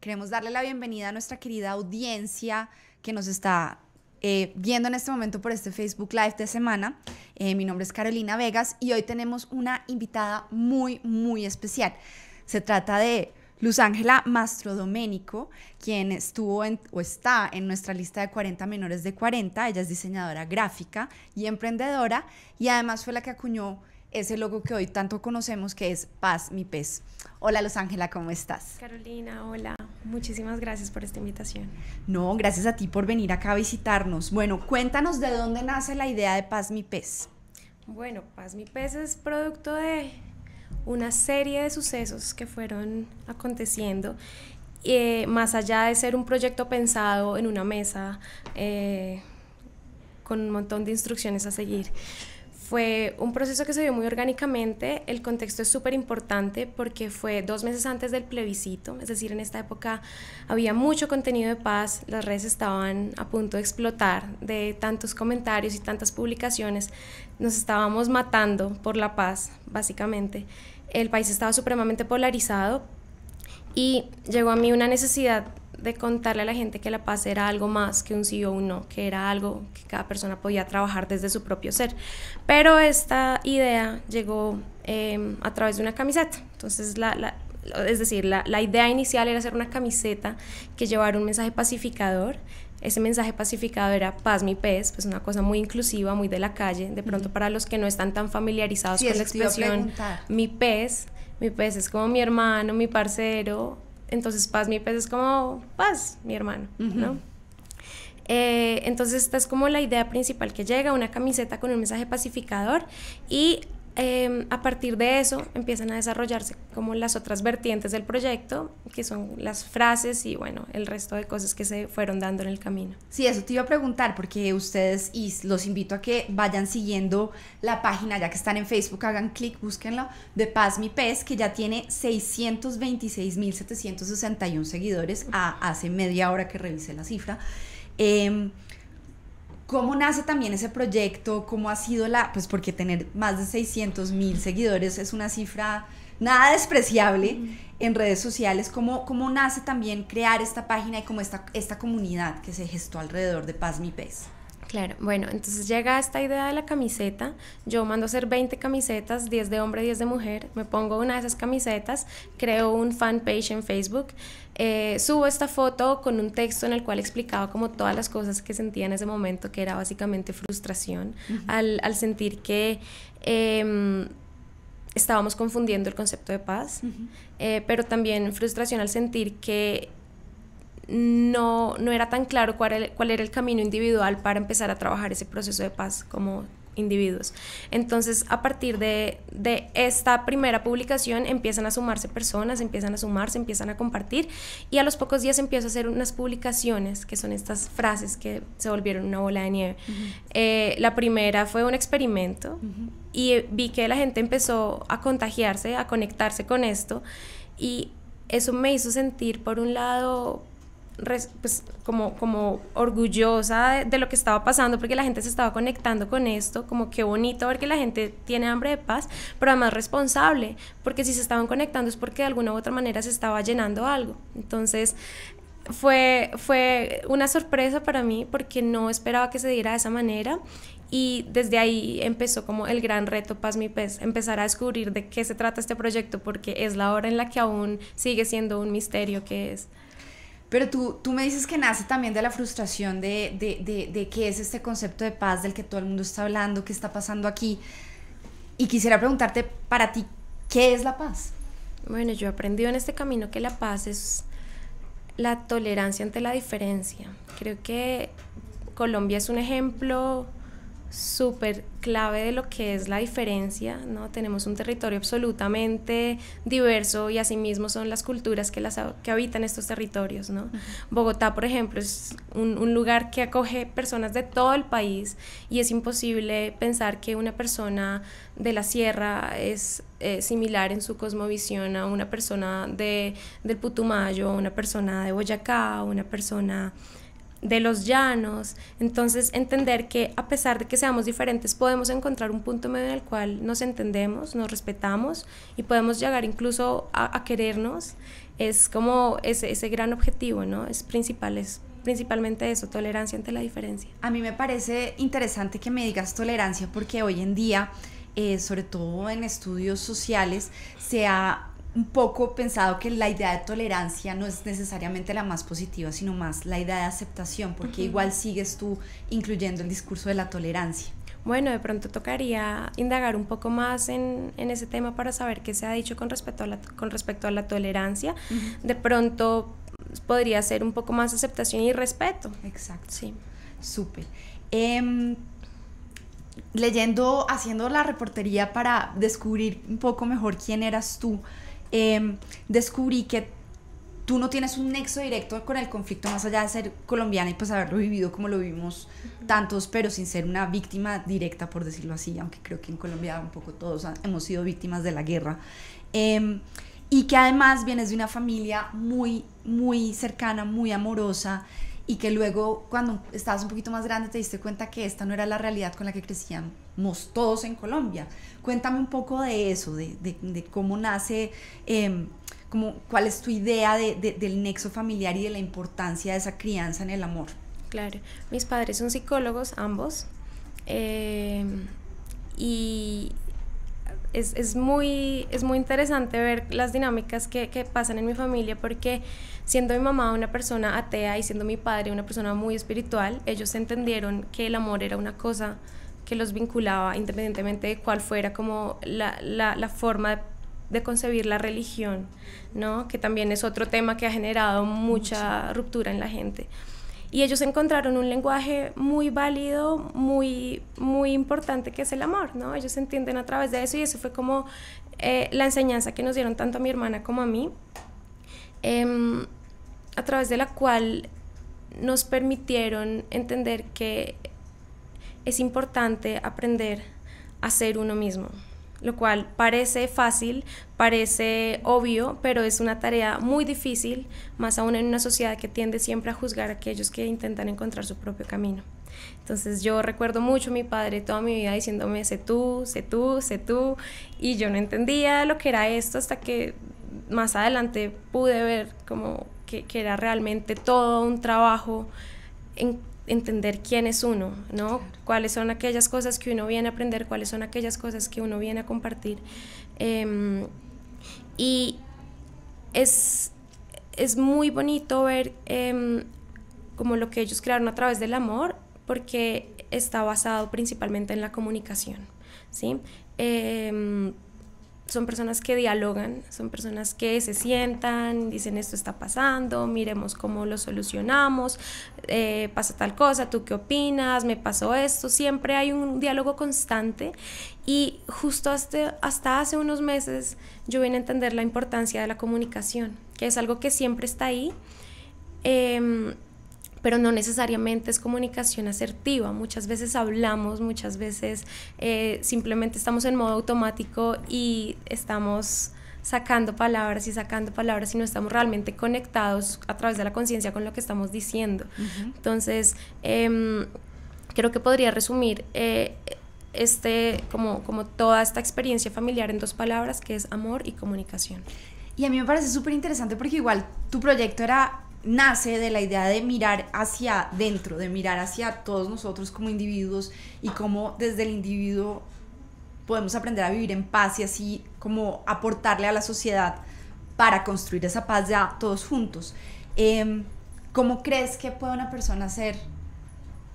Queremos darle la bienvenida a nuestra querida audiencia que nos está viendo en este momento por este Facebook Live de semana. Mi nombre es Carolina Vegas y hoy tenemos una invitada muy especial. Se trata de Luz Ángela Mastrodomenico, quien estuvo o está en nuestra lista de 40 menores de 40. Ella es diseñadora gráfica y emprendedora y además fue la que acuñó ese logo que hoy tanto conocemos, que es Paz Mi Pez. Hola Luz Ángela, ¿cómo estás? Carolina, hola. Muchísimas gracias por esta invitación. No, gracias a ti por venir acá a visitarnos. Bueno, cuéntanos de dónde nace la idea de Paz Mi Pez. Bueno, Paz Mi Pez es producto de una serie de sucesos que fueron aconteciendo, más allá de ser un proyecto pensado en una mesa con un montón de instrucciones a seguir. Fue un proceso que se dio muy orgánicamente. El contexto es súper importante porque fue 2 meses antes del plebiscito, es decir, en esta época había mucho contenido de paz, las redes estaban a punto de explotar de tantos comentarios y tantas publicaciones, nos estábamos matando por la paz, básicamente. El país estaba supremamente polarizado y llegó a mí una necesidad de contarle a la gente que la paz era algo más que un sí o un no, que era algo que cada persona podía trabajar desde su propio ser. Pero esta idea llegó a través de una camiseta. Entonces, la idea inicial era hacer una camiseta que llevara un mensaje pacificador. Ese mensaje pacificador era Paz Mi Pez, pues una cosa muy inclusiva, muy de la calle. De pronto, para los que no están tan familiarizados con la expresión mi pez es como mi hermano, mi parcero. Entonces Paz Mi Pez es como Paz, mi hermano, ¿no? Entonces esta es como la idea principal que llega, una camiseta con un mensaje pacificador y a partir de eso empiezan a desarrollarse como las otras vertientes del proyecto, que son las frases y bueno, el resto de cosas que se fueron dando en el camino. Sí, eso te iba a preguntar porque ustedes, y los invito a que vayan siguiendo la página, ya que están en Facebook, hagan clic, búsquenlo, de Paz Mi Pez, que ya tiene 626.761 seguidores hace media hora que revisé la cifra. ¿Cómo nace también ese proyecto? ¿Cómo ha sido pues porque tener más de 600.000 seguidores es una cifra nada despreciable en redes sociales? ¿Cómo nace también crear esta página y como esta comunidad que se gestó alrededor de Paz Mi Pez? Claro, bueno, entonces llega esta idea de la camiseta, yo mando a hacer 20 camisetas, 10 de hombre, 10 de mujer, me pongo una de esas camisetas, creo un fanpage en Facebook, subo esta foto con un texto en el cual explicaba como todas las cosas que sentía en ese momento, que era básicamente frustración, al sentir que estábamos confundiendo el concepto de paz, pero también frustración al sentir que no era tan claro cuál era el camino individual para empezar a trabajar ese proceso de paz como individuos. Entonces, a partir de esta primera publicación empiezan a sumarse personas, empiezan a compartir y a los pocos días empiezo a hacer unas publicaciones que son estas frases que se volvieron una bola de nieve. La primera fue un experimento y vi que la gente empezó a contagiarse, a conectarse con esto y eso me hizo sentir, por un lado, pues como orgullosa de lo que estaba pasando, porque la gente se estaba conectando con esto, como qué bonito ver que la gente tiene hambre de paz, pero además responsable, porque si se estaban conectando es porque de alguna u otra manera se estaba llenando algo. Entonces fue una sorpresa para mí porque no esperaba que se diera de esa manera y desde ahí empezó como el gran reto Paz Mi Pez, empezar a descubrir de qué se trata este proyecto, porque es la hora en la que aún sigue siendo un misterio qué es. Pero tú me dices que nace también de la frustración de qué es este concepto de paz del que todo el mundo está hablando, qué está pasando aquí. Y quisiera preguntarte, para ti, ¿qué es la paz? Bueno, yo he aprendido en este camino que la paz es la tolerancia ante la diferencia. Creo que Colombia es un ejemplo súper clave de lo que es la diferencia, ¿no? Tenemos un territorio absolutamente diverso y asimismo son las culturas que habitan estos territorios, ¿no? Bogotá, por ejemplo, es un lugar que acoge personas de todo el país y es imposible pensar que una persona de la sierra es similar en su cosmovisión a una persona del Putumayo, una persona de Boyacá, una persona de los llanos. Entonces entender que a pesar de que seamos diferentes podemos encontrar un punto medio en el cual nos entendemos, nos respetamos y podemos llegar incluso a querernos, es como ese gran objetivo, ¿no? Es principalmente eso, tolerancia ante la diferencia. A mí me parece interesante que me digas tolerancia porque hoy en día, sobre todo en estudios sociales, se ha un poco pensado que la idea de tolerancia no es necesariamente la más positiva, sino más la idea de aceptación, porque igual sigues tú incluyendo el discurso de la tolerancia. Bueno, de pronto tocaría indagar un poco más en ese tema para saber qué se ha dicho con respecto a la tolerancia. De pronto podría ser un poco más aceptación y respeto. Exacto. Sí. Súper. Leyendo, haciendo la reportería para descubrir un poco mejor quién eras tú, descubrí que tú no tienes un nexo directo con el conflicto más allá de ser colombiana y pues haberlo vivido como lo vivimos tantos, pero sin ser una víctima directa, por decirlo así, aunque creo que en Colombia un poco todos hemos sido víctimas de la guerra, y que además vienes de una familia muy, muy cercana, muy amorosa, y que luego cuando estabas un poquito más grande te diste cuenta que esta no era la realidad con la que crecíamos todos en Colombia. Cuéntame un poco de eso, de cómo nace, cuál es tu idea del nexo familiar y de la importancia de esa crianza en el amor. Claro, mis padres son psicólogos, ambos, y es muy interesante ver las dinámicas que pasan en mi familia, porque siendo mi mamá una persona atea y siendo mi padre una persona muy espiritual, ellos entendieron que el amor era una cosa que los vinculaba independientemente de cuál fuera como la forma de concebir la religión, ¿no? Que también es otro tema que ha generado mucha ruptura en la gente. Y ellos encontraron un lenguaje muy válido, muy, muy importante, que es el amor, ¿no? Ellos entienden a través de eso, y eso fue como la enseñanza que nos dieron tanto a mi hermana como a mí, a través de la cual nos permitieron entender que es importante aprender a ser uno mismo, lo cual parece fácil, parece obvio, pero es una tarea muy difícil, más aún en una sociedad que tiende siempre a juzgar a aquellos que intentan encontrar su propio camino. Entonces yo recuerdo mucho a mi padre toda mi vida diciéndome: sé tú, sé tú, sé tú, y yo no entendía lo que era esto hasta que más adelante pude ver como que era realmente todo un trabajo en entender quién es uno, ¿no? Claro. Cuáles son aquellas cosas que uno viene a aprender, cuáles son aquellas cosas que uno viene a compartir, y es muy bonito ver como lo que ellos crearon a través del amor, porque está basado principalmente en la comunicación, ¿sí? Son personas que dialogan, son personas que se sientan, dicen: esto está pasando, miremos cómo lo solucionamos, pasa tal cosa, ¿tú qué opinas? Me pasó esto. Siempre hay un diálogo constante, y justo hasta hace unos meses yo vine a entender la importancia de la comunicación, que es algo que siempre está ahí, pero no necesariamente es comunicación asertiva. Muchas veces hablamos, muchas veces simplemente estamos en modo automático y estamos sacando palabras y no estamos realmente conectados a través de la conciencia con lo que estamos diciendo. Entonces, creo que podría resumir como toda esta experiencia familiar en 2 palabras, que es amor y comunicación. Y a mí me parece súper interesante porque igual tu proyecto nace de la idea de mirar hacia dentro, de mirar hacia todos nosotros como individuos, y cómo desde el individuo podemos aprender a vivir en paz y así como aportarle a la sociedad para construir esa paz ya todos juntos. ¿Cómo crees que puede una persona hacer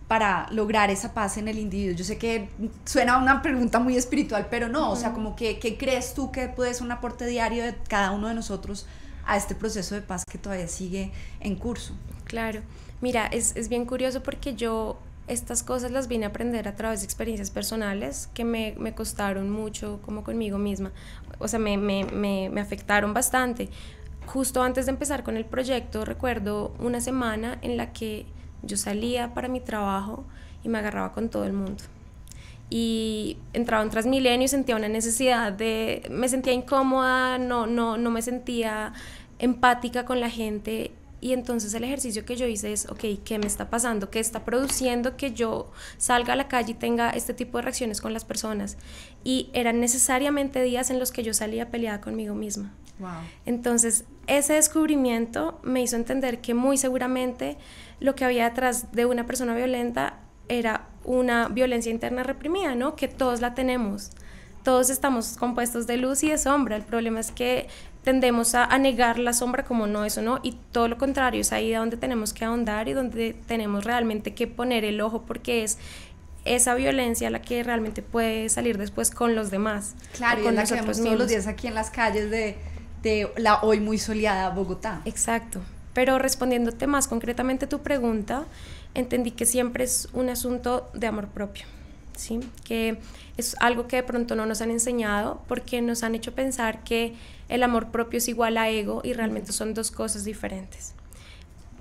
para lograr esa paz en el individuo? Yo sé que suena una pregunta muy espiritual, pero no, o sea, como que ¿qué crees tú que puede ser un aporte diario de cada uno de nosotros a este proceso de paz que todavía sigue en curso? Claro, mira, es bien curioso porque yo estas cosas las vine a aprender a través de experiencias personales que me costaron mucho, como conmigo misma, o sea, me afectaron bastante. Justo antes de empezar con el proyecto, recuerdo una semana en la que yo salía para mi trabajo y me agarraba con todo el mundo. Y entraba en Transmilenio y sentía una necesidad me sentía incómoda, no me sentía empática con la gente, Y entonces el ejercicio que yo hice es, ok, ¿qué me está pasando? ¿Qué está produciendo que yo salga a la calle y tenga este tipo de reacciones con las personas? Y eran necesariamente días en los que yo salía peleada conmigo misma. Wow. Entonces, ese descubrimiento me hizo entender que muy seguramente lo que había detrás de una persona violenta era una violencia interna reprimida, ¿no? Que todos la tenemos. Todos estamos compuestos de luz y de sombra. El problema es que tendemos a negar la sombra como no, eso no, y todo lo contrario, es ahí donde tenemos que ahondar y donde tenemos realmente que poner el ojo, porque es esa violencia la que realmente puede salir después con los demás. Claro, y es la que vemos todos los días aquí en las calles de la hoy muy soleada Bogotá. Exacto, pero respondiéndote más concretamente tu pregunta, entendí que siempre es un asunto de amor propio, ¿sí? Que es algo que de pronto no nos han enseñado porque nos han hecho pensar que el amor propio es igual a ego y realmente son dos cosas diferentes.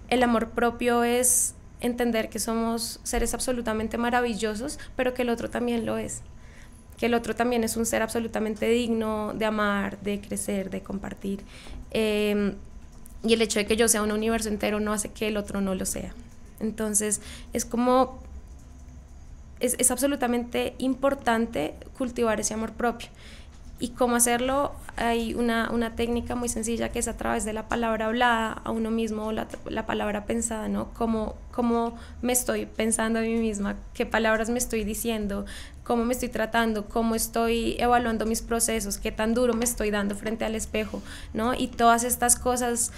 El amor propio es entender que somos seres absolutamente maravillosos, pero que el otro también lo es. Que el otro también es un ser absolutamente digno de amar, de crecer, de compartir. Y el hecho de que yo sea un universo entero no hace que el otro no lo sea. Entonces, es como... Es absolutamente importante cultivar ese amor propio. ¿Y cómo hacerlo? Hay una técnica muy sencilla que es a través de la palabra hablada a uno mismo o la palabra pensada, ¿no? Cómo me estoy pensando a mí misma, qué palabras me estoy diciendo, cómo me estoy tratando, cómo estoy evaluando mis procesos, qué tan duro me estoy dando frente al espejo, ¿no? Y todas estas cosas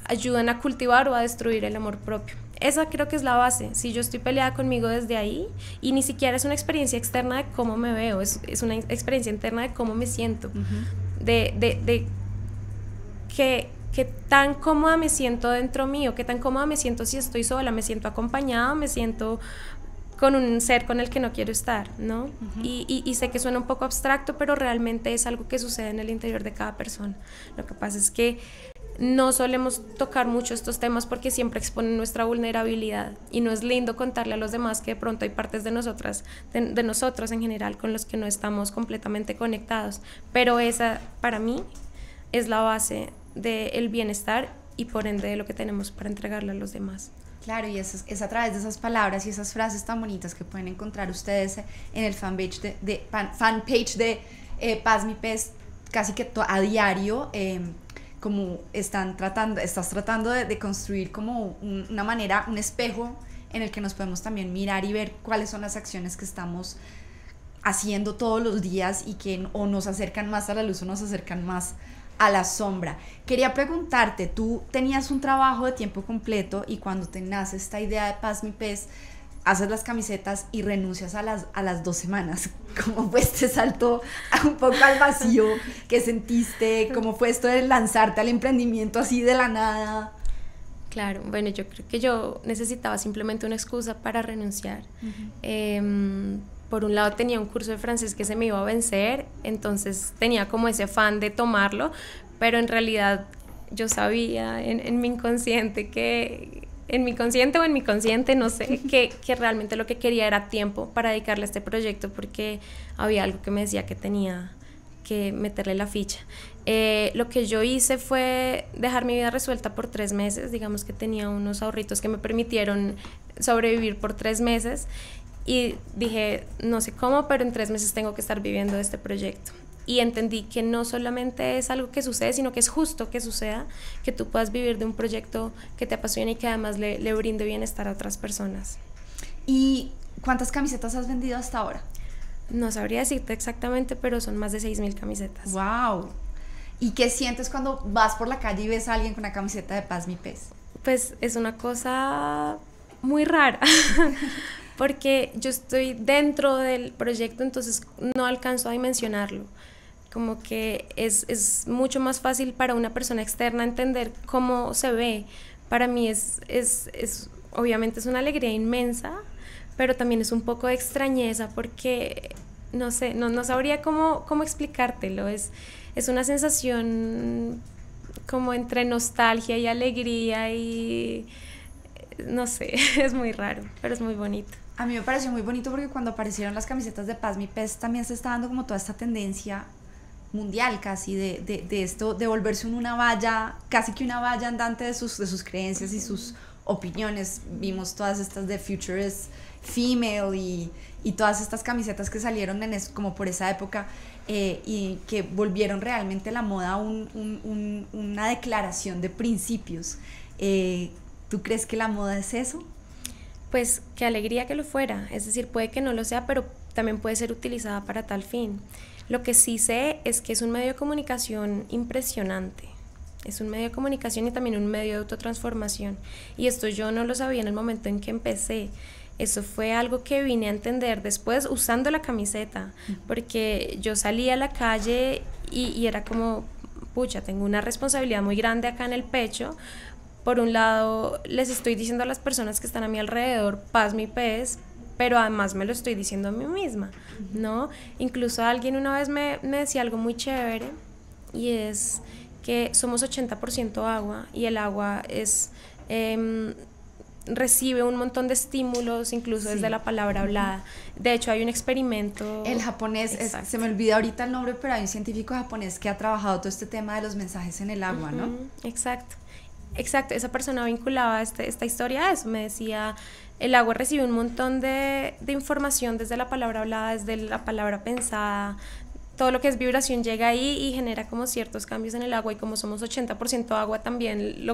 ayudan a cultivar o a destruir el amor propio. Esa creo que es la base. Si yo estoy peleada conmigo desde ahí, y ni siquiera es una experiencia externa de cómo me veo, es una experiencia interna de cómo me siento, de qué tan cómoda me siento dentro mío, qué tan cómoda me siento si estoy sola, me siento acompañada, me siento con un ser con el que no quiero estar, ¿no? Y sé que suena un poco abstracto, pero realmente es algo que sucede en el interior de cada persona. Lo que pasa es que no solemos tocar mucho estos temas porque siempre exponen nuestra vulnerabilidad y no es lindo contarle a los demás que de pronto hay partes de nosotras, de nosotros en general, con los que no estamos completamente conectados, pero esa para mí es la base del bienestar y por ende de lo que tenemos para entregarle a los demás. Claro, y es a través de esas palabras y esas frases tan bonitas que pueden encontrar ustedes en el fanpage de Paz Mi Pez casi que a diario, como estás tratando de construir como una manera, un espejo en el que nos podemos también mirar y ver cuáles son las acciones que estamos haciendo todos los días y que o nos acercan más a la luz o nos acercan más a la sombra. Quería preguntarte, tú tenías un trabajo de tiempo completo y cuando te nace esta idea de Paz Mi Pez, haces las camisetas y renuncias a las 2 semanas. ¿Cómo fue este salto un poco al vacío que sentiste? ¿Cómo fue esto de lanzarte al emprendimiento así de la nada? Claro, bueno, yo creo que yo necesitaba simplemente una excusa para renunciar. Por un lado tenía un curso de francés que se me iba a vencer, entonces tenía como ese afán de tomarlo, pero en realidad yo sabía en mi inconsciente que... En mi consciente o en mi consciente, no sé, que realmente lo que quería era tiempo para dedicarle a este proyecto porque había algo que me decía que tenía que meterle la ficha. Lo que yo hice fue dejar mi vida resuelta por 3 meses, digamos que tenía unos ahorritos que me permitieron sobrevivir por 3 meses y dije, no sé cómo, pero en 3 meses tengo que estar viviendo de este proyecto. Y entendí que no solamente es algo que sucede, sino que es justo que suceda, que tú puedas vivir de un proyecto que te apasiona y que además le brinde bienestar a otras personas. ¿Y cuántas camisetas has vendido hasta ahora? No sabría decirte exactamente, pero son más de 6,000 camisetas. ¡Wow! ¿Y qué sientes cuando vas por la calle y ves a alguien con una camiseta de Paz Mi Pez? Pues es una cosa muy rara. Porque yo estoy dentro del proyecto, entonces no alcanzo a dimensionarlo. Como que es mucho más fácil para una persona externa entender cómo se ve. Para mí obviamente es una alegría inmensa, pero también es un poco de extrañeza porque, no sé, no sabría cómo explicártelo. Es una sensación como entre nostalgia y alegría y no sé, es muy raro, pero es muy bonito. A mí me pareció muy bonito porque cuando aparecieron las camisetas de Paz Mi Pez también se está dando como toda esta tendencia mundial casi de esto, de volverse una valla, casi que una valla andante de sus creencias y sus opiniones. Vimos todas estas de Futurist Female y todas estas camisetas que salieron como por esa época, y que volvieron realmente la moda una declaración de principios. ¿Tú crees que la moda es eso? Pues qué alegría que lo fuera, es decir, puede que no lo sea, pero también puede ser utilizada para tal fin. Lo que sí sé es que es un medio de comunicación impresionante. Es un medio de comunicación y también un medio de autotransformación. Y esto yo no lo sabía en el momento en que empecé. Eso fue algo que vine a entender después usando la camiseta, porque yo salí a la calle y era como, pucha, tengo una responsabilidad muy grande acá en el pecho. Por un lado, les estoy diciendo a las personas que están a mi alrededor, paz mi pez, pero además me lo estoy diciendo a mí misma, ¿no? Incluso alguien una vez me decía algo muy chévere, y es que somos 80% agua, y el agua es... recibe un montón de estímulos, incluso desde la palabra hablada. De hecho, hay un experimento... El japonés, se me olvida ahorita el nombre, pero hay un científico japonés que ha trabajado todo este tema de los mensajes en el agua, ¿no? Exacto, esa persona vinculaba esta historia a eso, me decía... El agua recibe un montón de información desde la palabra hablada, desde la palabra pensada. Todo lo que es vibración llega ahí y genera como ciertos cambios en el agua, y como somos 80% agua también,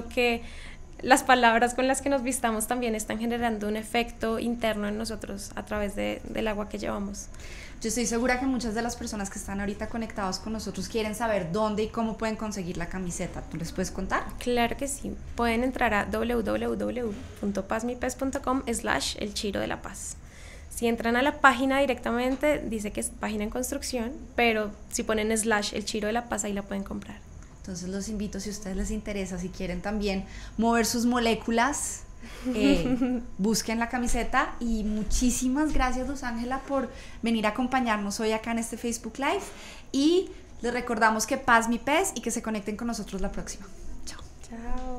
las palabras con las que nos vistamos también están generando un efecto interno en nosotros a través del agua que llevamos. Yo estoy segura que muchas de las personas que están ahorita conectados con nosotros quieren saber dónde y cómo pueden conseguir la camiseta. ¿Tú les puedes contar? Claro que sí. Pueden entrar a www.pazmipez.com/el Chiro de la Paz. Si entran a la página directamente, dice que es página en construcción, pero si ponen /el Chiro de la Paz, ahí la pueden comprar. Entonces los invito, si a ustedes les interesa, si quieren también mover sus moléculas, busquen la camiseta. Y muchísimas gracias, Luz Ángela, por venir a acompañarnos hoy acá en este Facebook Live, y les recordamos que paz mi pez y que se conecten con nosotros la próxima. Chao. Chao.